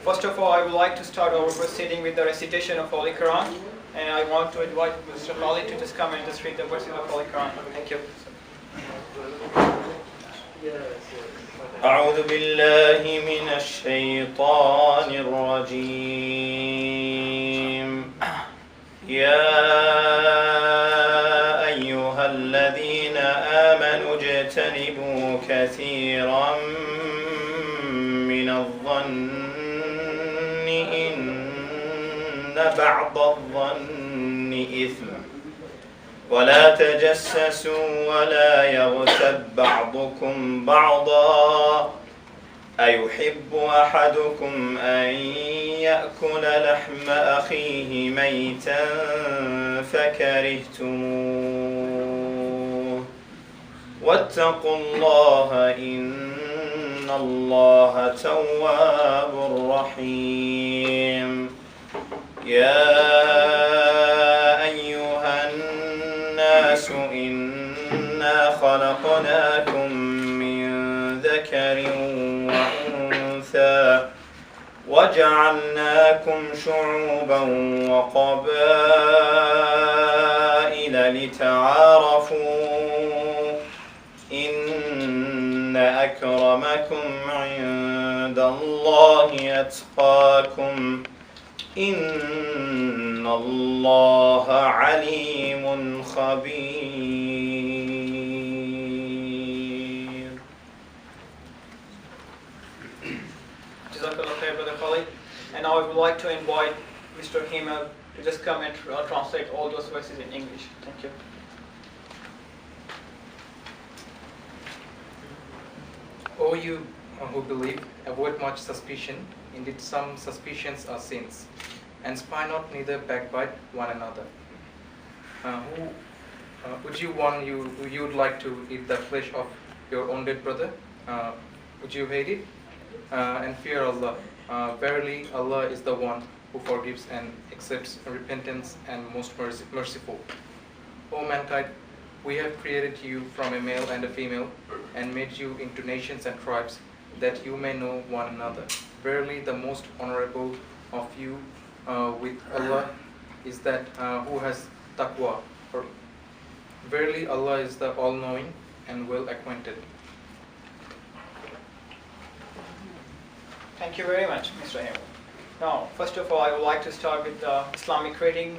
First of all, I would like to start our proceeding with the recitation of Holy Quran, and I want to invite Mr. Khalid to just come and just read the verses of Holy Quran. Thank you. أعوذ بالله من الشيطان الرجيم يا أيها الذين آمنوا اجتنبوا كثيرا من الظن إن بعض الظن إثم ولا تجسسوا ولا يغتب بعضكم بعضا أيحب أحدكم أن يأكل لحم أخيه ميتا فكرهتموه واتقوا الله إن الله تواب رحيم يا أيها الناس إنا خلقناكم من ذكر وأنثى وجعلناكم شعوبا وقبائل لتعارفوا إن أكرمكم عند الله أتقاكم إن الله عليم خبير. Jazakallah khair, Brother Khalid. And now I would like to invite Mr. Himal to just come and translate all those verses in English. Thank you. O you who believe, avoid much suspicion. Indeed, some suspicions are sins. And spy not, neither backbite one another. Would you would like to eat the flesh of your own dead brother? Would you hate it? And fear Allah. Verily, Allah is the one who forgives and accepts repentance and most merciful. O mankind, we have created you from a male and a female and made you into nations and tribes that you may know one another. Verily, the most honorable of you with Allah is that who has taqwa. Verily, Allah is the all-knowing and well-acquainted. Thank you very much, Mr. Himal. Now, first of all, I would like to start with the Islamic greeting.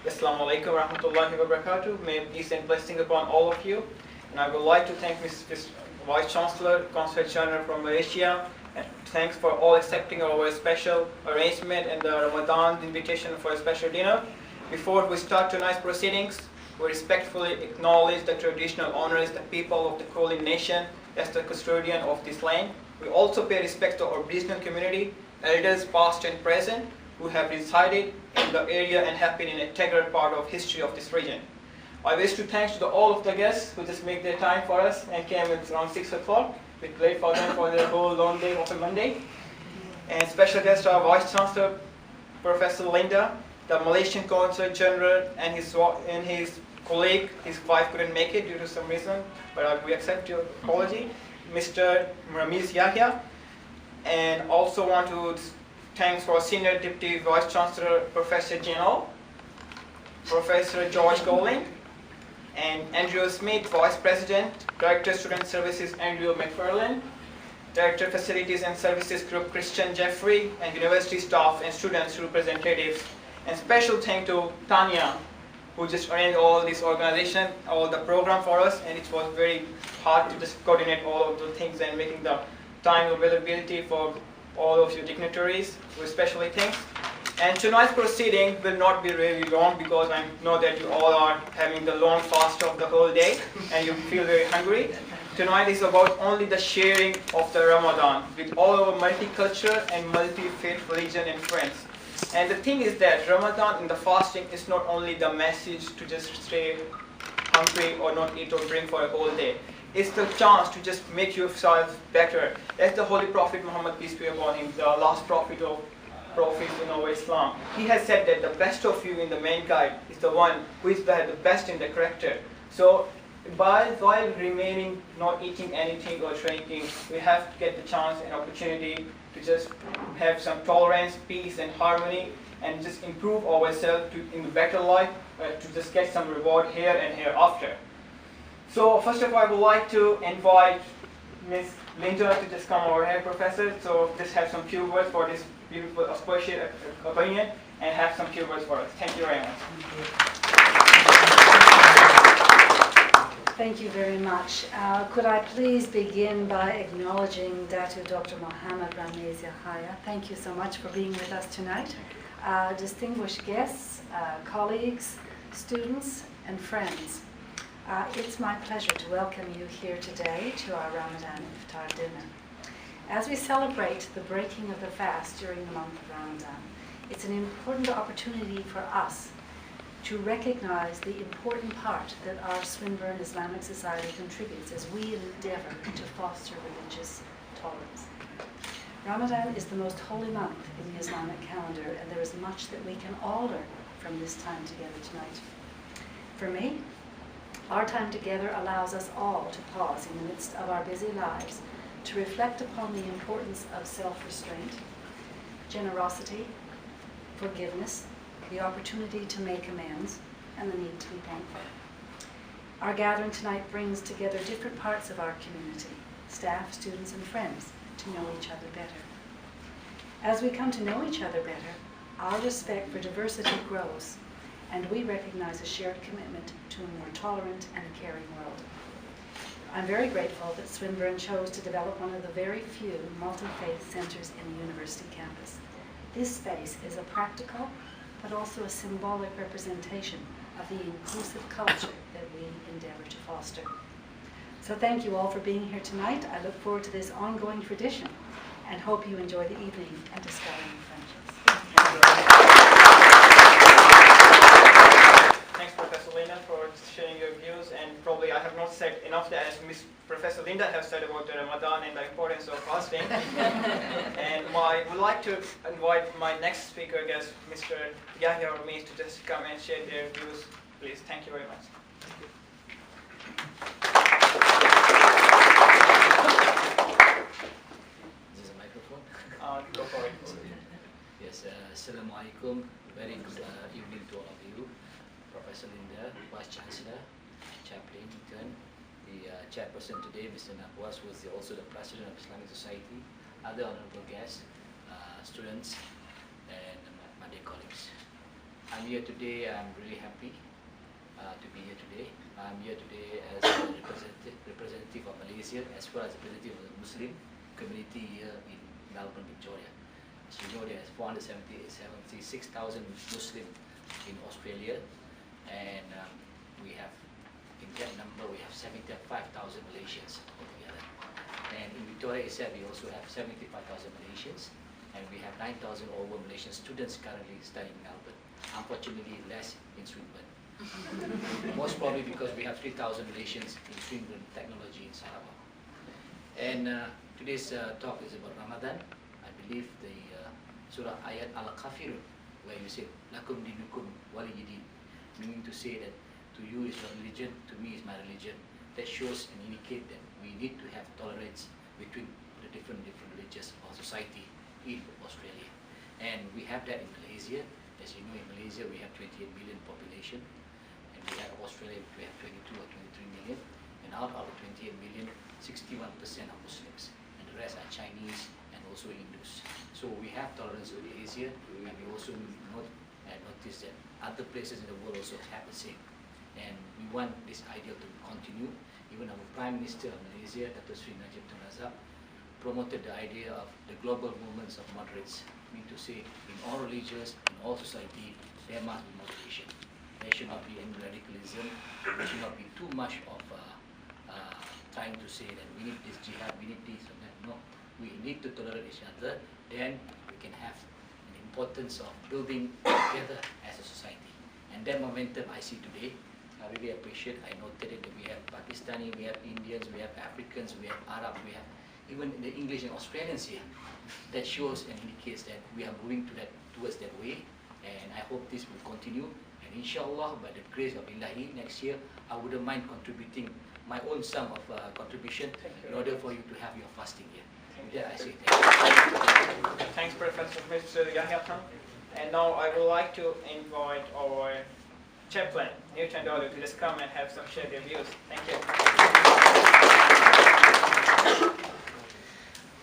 Assalamu alaikum wa rahmatullahi wa barakatuh. May peace and blessing upon all of you. And I would like to thank Mr. Vice-Chancellor, Consulate General from Malaysia, and thanks for all accepting our special arrangement and the Ramadan invitation for a special dinner. Before we start tonight's proceedings, we respectfully acknowledge the traditional owners, the people of the Kulin nation, as the custodian of this land. We also pay respect to our regional community, elders past and present, who have resided in the area and have been an integral part of history of this region. I wish to thank to all of the guests who just make their time for us and came at around 6 o'clock. We played for them for their whole long day of a Monday. And special guest our Vice-Chancellor, Professor Linda, the Malaysian Consul General, and his colleague. His wife couldn't make it due to some reason, but we accept your apology. Mr. Ramiz Yahya, and also want to thanks for Senior Deputy Vice-Chancellor, Professor General, Professor George Golding, and Andrew Smith, Vice President, Director Student Services Andrew McFarlane, Director Facilities and Services Group Christian Jeffrey, and university staff and students representatives. And special thank to Tanya, who just arranged all this organization, all the program for us, and it was very hard to just coordinate all of the things and making the time availability for all of you dignitaries. So especially thanks. And tonight's proceeding will not be really long because I know that you all are having the long fast of the whole day and you feel very hungry. Tonight is about only the sharing of the Ramadan with all our multicultural and multi-faith religion and friends. And the thing is that Ramadan in the fasting is not only the message to just stay hungry or not eat or drink for a whole day. It's the chance to just make yourself better. As the Holy Prophet Muhammad, peace be upon him, the last prophet of prophets in our Islam, he has said that the best of you in the mankind is the one who is the best in the character. So while remaining not eating anything or drinking, we have to get the chance and opportunity to just have some tolerance, peace and harmony, and just improve ourselves in the better life, to just get some reward here and hereafter. So first of all, I would like to invite Ms. Linda to just come over here, Professor. So just have some few words for this beautiful associate opinion and have some few words for us. Thank you very much. Thank you very much. Could I please begin by acknowledging Datu Dr. Mohammed Rameez Yahya. Thank you so much for being with us tonight. Distinguished guests, colleagues, students, and friends. It's my pleasure to welcome you here today to our Ramadan Iftar Dinner. As we celebrate the breaking of the fast during the month of Ramadan, it's an important opportunity for us to recognize the important part that our Swinburne Islamic Society contributes as we endeavor to foster religious tolerance. Ramadan is the most holy month in the Islamic calendar, and there is much that we can all learn from this time together tonight. For me, our time together allows us all to pause in the midst of our busy lives to reflect upon the importance of self-restraint, generosity, forgiveness, the opportunity to make amends, and the need to be thankful. Our gathering tonight brings together different parts of our community, staff, students, and friends, to know each other better. As we come to know each other better, our respect for diversity grows, and we recognize a shared commitment to a more tolerant and caring world. I'm very grateful that Swinburne chose to develop one of the very few multi-faith centers in the university campus. This space is a practical, but also a symbolic representation of the inclusive culture that we endeavor to foster. So thank you all for being here tonight. I look forward to this ongoing tradition and hope you enjoy the evening and discover new friendships. Thanks, Professor Linda, for sharing your views. And probably I have not said enough that as Professor Linda has said about the Ramadan and the importance of fasting. And I would like to invite my next speaker guest, Mr. Yahya Rameez, to just come and share their views. Please, thank you very much. This is a microphone. Go for it. Yes, Assalamu alaikum. Very good evening to all of you. Professor Linda, Vice-Chancellor, Chaplain, intern, the chairperson today, Mr. Nakwas, who is also the president of Islamic Society, other honorable guests, students, and my dear colleagues. I'm here today, I'm really happy to be here today. I'm here today as a representative of Malaysia, as well as representative of the Muslim community here in Melbourne, Victoria. As you know, there is 476,000 Muslims in Australia, and we have, in that number, we have 75,000 Malaysians altogether. And in Victoria itself, we also have 75,000 Malaysians, and we have 9,000 over Malaysian students currently studying in Melbourne. Unfortunately, less in Swinburne. Most probably because we have 3,000 Malaysians in Swinburne Technology in Sarawak. And today's talk is about Ramadan. I believe the Surah Ayat Al-Kafirun, where you say, Lakum dinukum waliyidin, meaning to say that to you is your religion, to me is my religion. That shows and indicates that we need to have tolerance between the different religions of society in Australia. And we have that in Malaysia. As you know, in Malaysia we have 28 million population, and we have Australia, we have 22 or 23 million, and out of the 28 million, 61% are Muslims, and the rest are Chinese and also Hindus. So we have tolerance with Asia, and we also notice that other places in the world also have the same. And we want this ideal to continue. Even our Prime Minister of Malaysia, Dr. Sri Najib Tun Razak, promoted the idea of the global movements of moderates, meaning to say in all religions, in all society, there must be moderation. There should not be any radicalism. There should not be too much of trying to say that we need this jihad, we need this or that. No, we need to tolerate each other. Then we can have an importance of building together as a society. And that momentum I see today. I really appreciate. I noted that we have Pakistani, we have Indians, we have Africans, we have Arab, we have even the English and Australians here. That shows and indicates that we are moving towards that way. And I hope this will continue. And inshallah, by the grace of Ilahi, next year, I wouldn't mind contributing my own sum of contribution in order for you to have your fasting here. Yeah, I see. Thanks, Professor Mr. Yahya Khan. And now I would like to invite our chaplain, Newton Dollar, to just come and have some share their views. Thank you.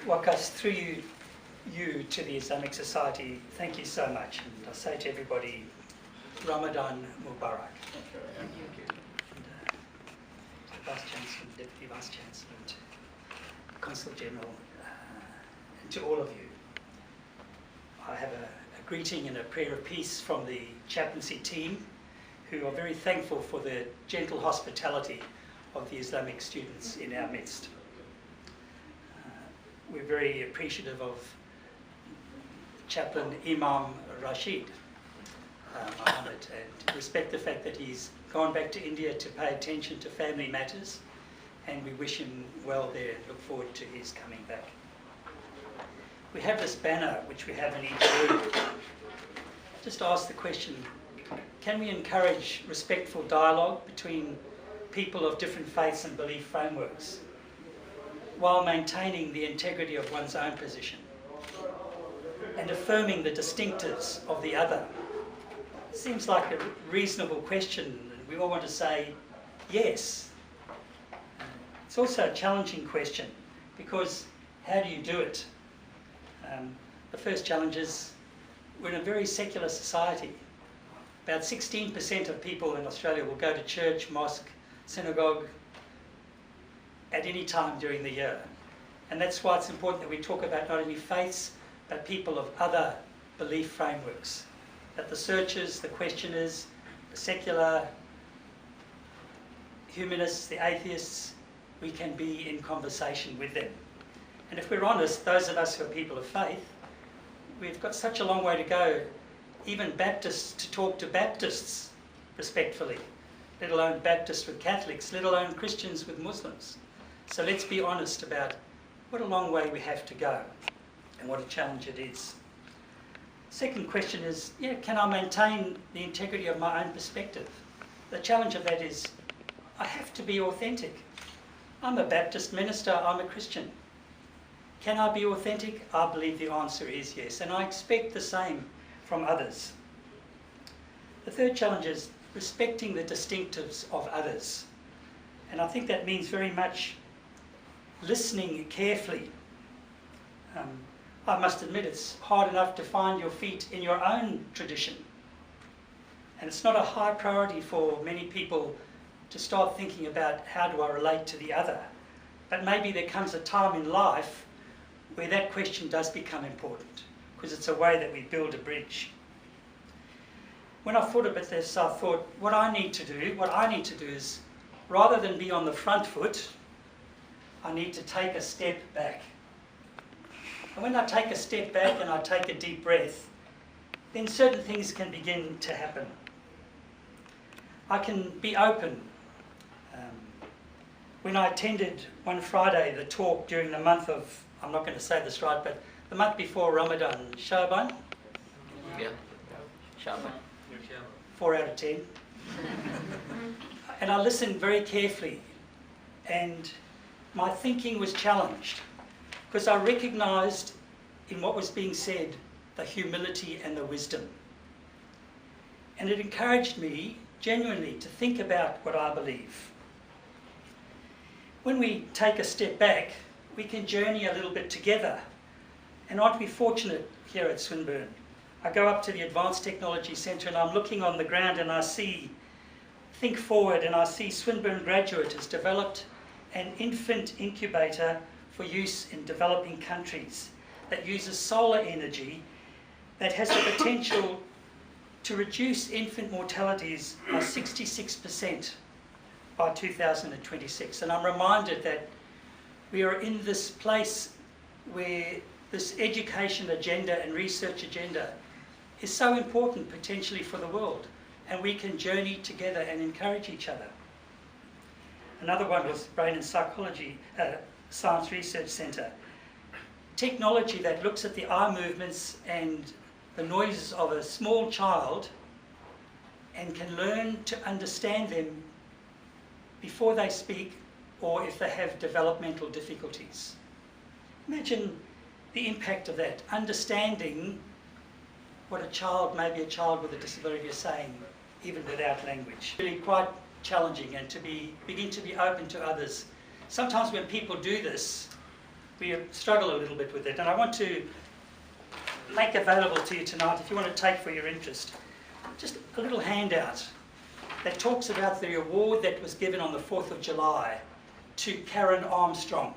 Wakas, through you to the Islamic Society, thank you so much. And I say to everybody, Ramadan Mubarak. And, the Vice-Chancellor, Deputy Vice-Chancellor, and Consul General, and to all of you. I have a greeting and a prayer of peace from the chaplaincy team, who are very thankful for the gentle hospitality of the Islamic students in our midst. We're very appreciative of Chaplain Imam Rashid Mohammed, and respect the fact that he's gone back to India to pay attention to family matters, and we wish him well there and look forward to his coming back. We have this banner which we have in each room. Just ask the question, can we encourage respectful dialogue between people of different faiths and belief frameworks while maintaining the integrity of one's own position and affirming the distinctives of the other? Seems like a reasonable question, and we all want to say yes. It's also a challenging question, because how do you do it? The first challenge is we're in a very secular society. About 16% of people in Australia will go to church, mosque, synagogue at any time during the year. And that's why it's important that we talk about not only faiths, but people of other belief frameworks. That the searchers, the questioners, the secular humanists, the atheists, we can be in conversation with them. And if we're honest, those of us who are people of faith, we've got such a long way to go, even Baptists, to talk to Baptists respectfully, let alone Baptists with Catholics, let alone Christians with Muslims. So let's be honest about what a long way we have to go and what a challenge it is. Second question is, can I maintain the integrity of my own perspective? The challenge of that is, I have to be authentic. I'm a Baptist minister, I'm a Christian. Can I be authentic? I believe the answer is yes, and I expect the same from others. The third challenge is respecting the distinctives of others. And I think that means very much listening carefully. I must admit it's hard enough to find your feet in your own tradition. And it's not a high priority for many people to start thinking about how do I relate to the other. But maybe there comes a time in life where that question does become important, because it's a way that we build a bridge. When I thought about this, I thought what I need to do is, rather than be on the front foot, I need to take a step back. And when I take a step back and I take a deep breath, then certain things can begin to happen. I can be open. When I attended one Friday the talk during the month of, I'm not going to say this right, but the month before Ramadan, Shaban? Yeah, Shaban. 4 out of 10. And I listened very carefully, and my thinking was challenged, because I recognised in what was being said the humility and the wisdom. And it encouraged me genuinely to think about what I believe. When we take a step back, we can journey a little bit together. And aren't we fortunate here at Swinburne? I go up to the Advanced Technology Centre and I'm looking on the ground and I see Think Forward, and I see Swinburne Graduate has developed an infant incubator for use in developing countries that uses solar energy that has the potential to reduce infant mortalities by 66% by 2026. And I'm reminded that we are in this place where this education agenda and research agenda is so important potentially for the world, and we can journey together and encourage each other. Another one was Brain and Psychology Science Research Centre. Technology that looks at the eye movements and the noises of a small child and can learn to understand them before they speak or if they have developmental difficulties. Imagine the impact of that, understanding what a child, maybe a child with a disability, is saying, even without language. Really quite challenging, and to begin to be open to others. Sometimes when people do this, we struggle a little bit with it, and I want to make available to you tonight, if you want to take for your interest, just a little handout that talks about the award that was given on the 4th of July to Karen Armstrong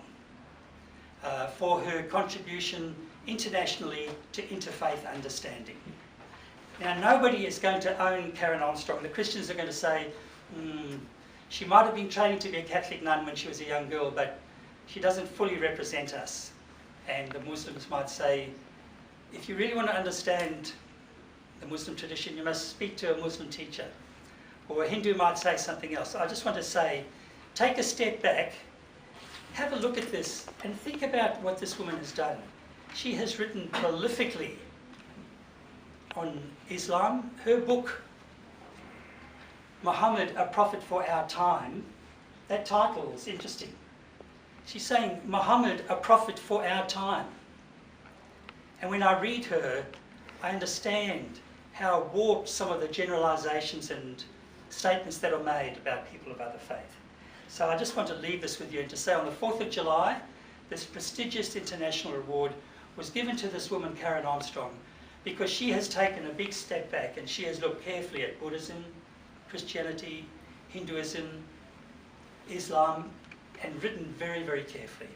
for her contribution internationally to interfaith understanding. Now, nobody is going to own Karen Armstrong. The Christians are going to say, she might have been training to be a Catholic nun when she was a young girl, but she doesn't fully represent us. And the Muslims might say, if you really want to understand the Muslim tradition, you must speak to a Muslim teacher. Or a Hindu might say something else. I just want to say, take a step back, have a look at this, and think about what this woman has done. She has written prolifically on Islam. Her book, Muhammad, a Prophet for Our Time, that title is interesting. She's saying, Muhammad, a prophet for our time. And when I read her, I understand how warped some of the generalizations and statements that are made about people of other faith. So I just want to leave this with you and to say on the 4th of July, this prestigious international award was given to this woman, Karen Armstrong, because she has taken a big step back and she has looked carefully at Buddhism, Christianity, Hinduism, Islam, and written very, very carefully.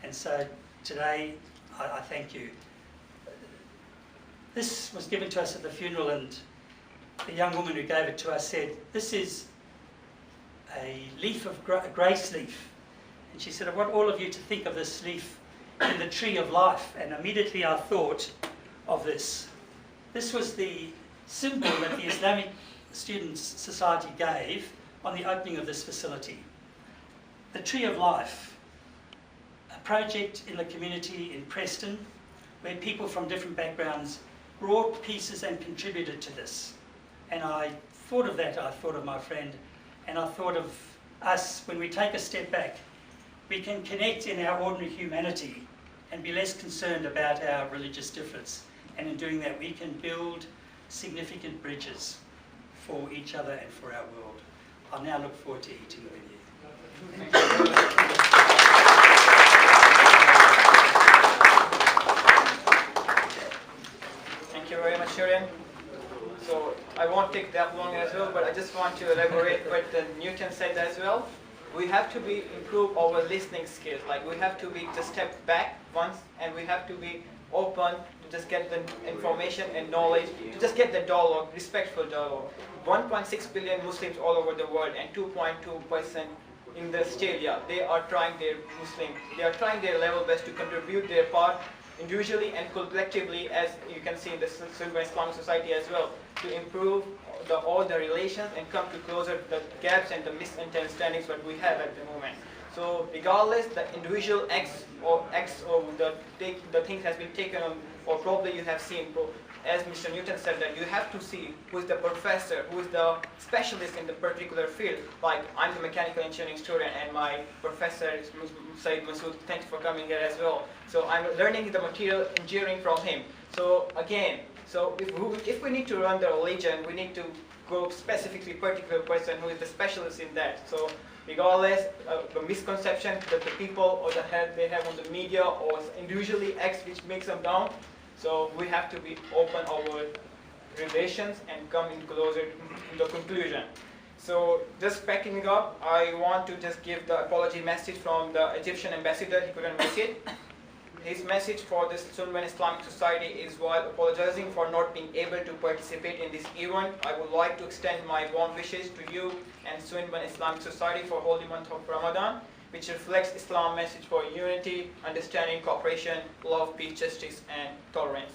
And so today, I thank you. This was given to us at the funeral, and the young woman who gave it to us said, this is a leaf of a grace leaf. And she said, I want all of you to think of this leaf in the tree of life. And immediately I thought of this. This was the symbol that the Islamic Students Society gave on the opening of this facility. The Tree of Life, a project in the community in Preston where people from different backgrounds brought pieces and contributed to this. And I thought of that, I thought of my friend, and I thought of us. When we take a step back, we can connect in our ordinary humanity and be less concerned about our religious difference. And in doing that, we can build significant bridges for each other and for our world. I now look forward to eating with you. Thank you very much, Shurian. So I won't take that long as well, but I just want to elaborate what Newton said as well. We have to improve our listening skills. Like, we have to just step back once, and we have to be open to just get the information and knowledge, to just get the dialogue, respectful dialogue. 1.6 billion Muslims all over the world, and 2.2% in Australia. They are trying their level best to contribute their part individually and collectively, as you can see in the Swinburne Islamic Society as well, to improve all the relations and come to closer the gaps and the misunderstandings that we have at the moment. So regardless, the individual acts or the thing has been taken on, or probably you have seen, as Mr. Newton said, that you have to see who is the professor, who is the specialist in the particular field. Like, I'm the mechanical engineering student, and my professor is Said Masood. Thanks for coming here as well. So I'm learning the material engineering from him. So again, if we need to run the religion, we need to go specifically particular person who is the specialist in that. So regardless of the misconception that the people or the head they have on the media or individually acts which makes them down, so we have to be open our relations and come in closer to the conclusion. So just backing up, I want to just give the apology message from the Egyptian ambassador. He couldn't make it. His message for this Swinburne Islamic Society is, while apologizing for not being able to participate in this event, I would like to extend my warm wishes to you and Swinburne Islamic Society for holy month of Ramadan, which reflects Islam's message for unity, understanding, cooperation, love, peace, justice, and tolerance.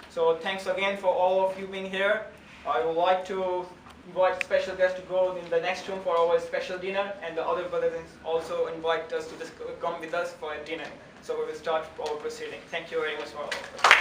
So thanks again for all of you being here. I would like to invite special guests to go in the next room for our special dinner, and the other brothers also invite us to just come with us for a dinner. So we will start our proceeding. Thank you very much for all of us.